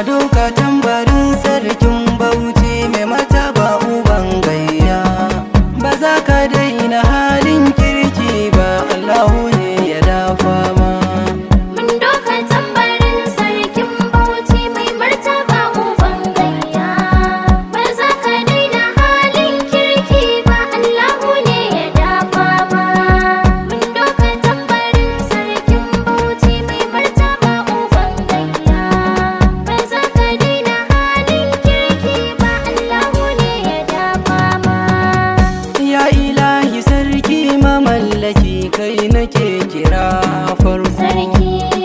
doka tambarin sarkin Bauchi mai martaba uban gayya. Ba za ka daina halin kirki ba, Allahu ne ya dafa ma. Mun doka tambarin sarkin Bauchi mai martaba uban gayya. Ba za ka daina halin kirki ba, Allahu ne ya dafa ma. Mun doka tambarin sarkin Bauchi mai martaba uban gayya. Ba za ka daina halin kirki ba, Allahu ne ya dafa ma. Ya ilahi sarki mamallaki, kai nake kira farko.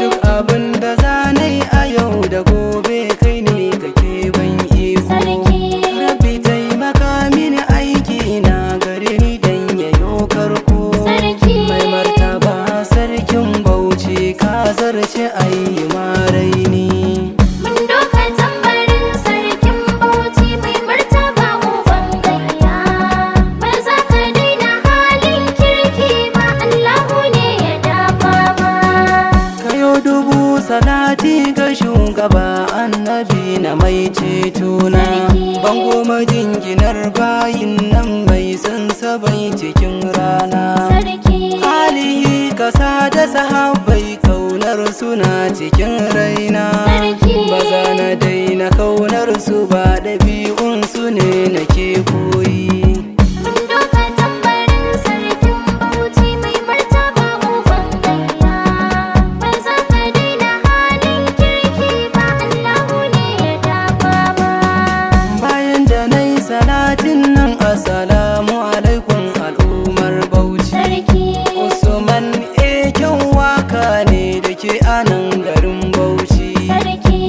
Duk abin da zanai a yau da gobe, kai ne kake ban iko. Rabbi taimaka mini aiki na gare ni dan yayo karko. Mai martaba sarkin Bauchi, ka zarce ayi maraini. Mun doka tambarin sarkin Bauchi mai martaba uban gayya. Ba za ka daina halin kirki ba, Allahu ne ya dafa ma. Kayo dubu salati ga shugaba annabi na mai cetona. Bango majinginar bayin nan mai sansabai cikin rana. Alihi kasa da sahabbai, kaunar suna cikin raina. Ba za na daina kaunar su ba, ɗabi'un su ne nake koyi. Mun doka tambarin sarkin Bauchi mai martaba uban gayya. Ba za ka daina halin kirki ba, Allahu ne ya dafa ma. Bayan da na yi salatin nan, assalamu alaikum al'ummar Bauchi. Usman kyan waka ne da ke anan garin Bauchi,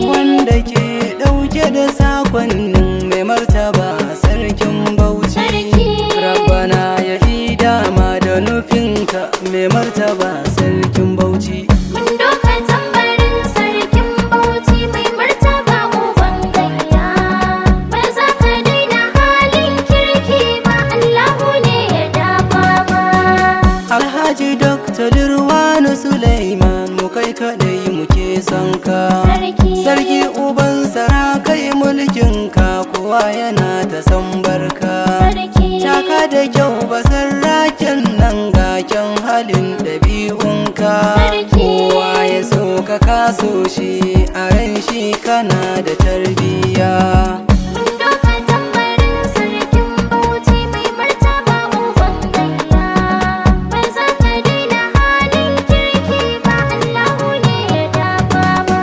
wanda ke ɗauke da sakonnin mai martaba sarkin Bauchi. Rabbana ya yi dama da nufinka mai martaba sarkin Bauchi. Mun doka tambarin sarkin Bauchi mai martaba uban gayya. Ba za ka daina halin kirki ba, Allahu ne ya dafa ma. Alhaji Dr. Lirwanu Suleiman, mu kai kaɗai muke son ka. Sarki uban sarakai mulkin ka, kowa yana ta san barka. Taka da kyau basarraken nan, ga kyan halin ɗabi'unka. Kowa ya so ka kaso shi, a ran shi kana da tarbiyya. Mun doka tambarin sarkin Bauchi mai martaba uban gayya. Ba za ka daina halin kirki ba, Allahu ne ya dafa ma.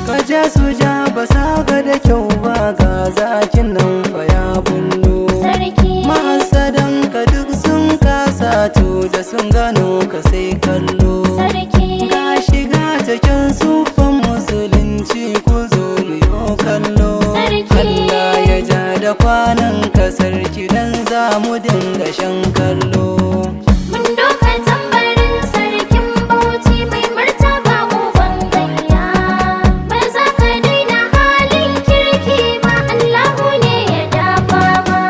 Ka ja su ja ba sa ga da kyau ba, ga zakin nan fa ya bullo. Mahasadan ka duk sun kasa, to da sun gano ka sai kallo. Ga shiga cikin sufan musulunci, ku zo biyo kallo. Allah ya ja da kwanan ka sarki, dan za mu dinga shan kallo. Mun doka tambarin sarkin Bauchi mai martaba uban gayya. Ba za ka daina halin kirki ba, Allahu ne ya dafa ma.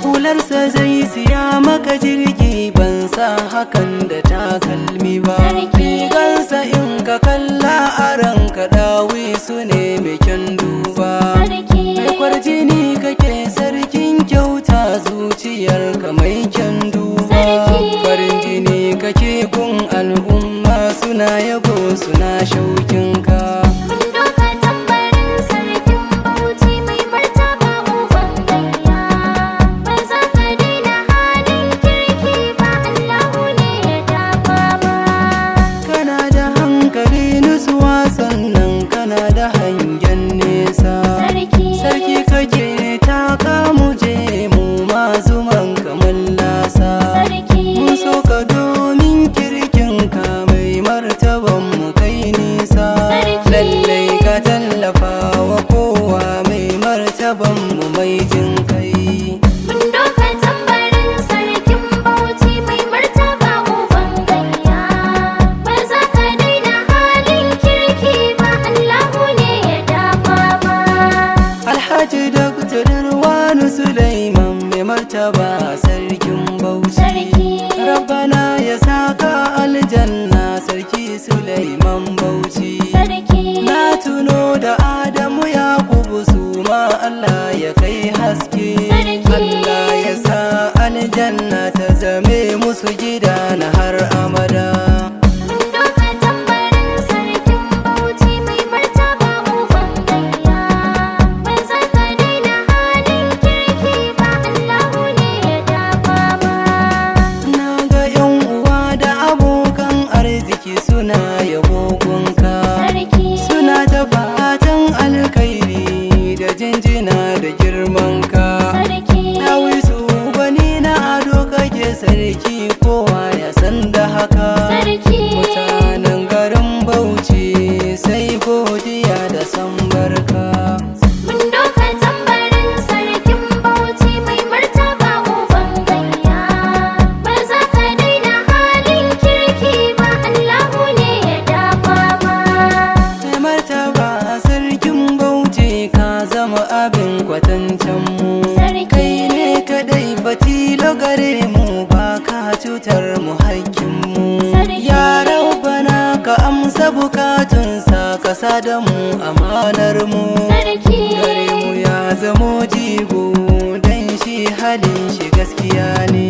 Hularsa zai siya maka jirgi, ban sa hakan da takalmi ba. Rigansa in ka kalla a ranka, dawi su ne mai kyan duba. Mai kwarjini kake sarkin kyauta, zuciyarka mai kyan duba. Farin jini kake gun al'umma, suna yabo suna shaukinka. Mun doka tambarin sarkin Bauchi mai martaba uban gayya. Ba za ka daina halin kirki ba, Allahu ne ya dafa ma. Kana da hankali nutsuwa, sannan kana da hangen nesa. Sarki kake taka mu je mu masu man kamar lasa. Mun so ka domin kirkin ka, mai martaban mu kai nisa. Lallai ka tallafa wa kowa, mai martaban mu mai jin kai. Mun doka tambarin sarkin Bauchi mai martaba uban gayya. Ba za ka daina halin kirki ba, Allahu ne ya dafa ma. Alhaji Dr. Lirwanu Suleiman, mai martaba sarkin Bauchi. Rabbana ya saka aljanna sarki Suleiman Bauchi. Na tuno da Adamu bukatunsa kasa da mu amanar mu sarki gare mu ya zamo jigo dan shi halin shi gaskiya ne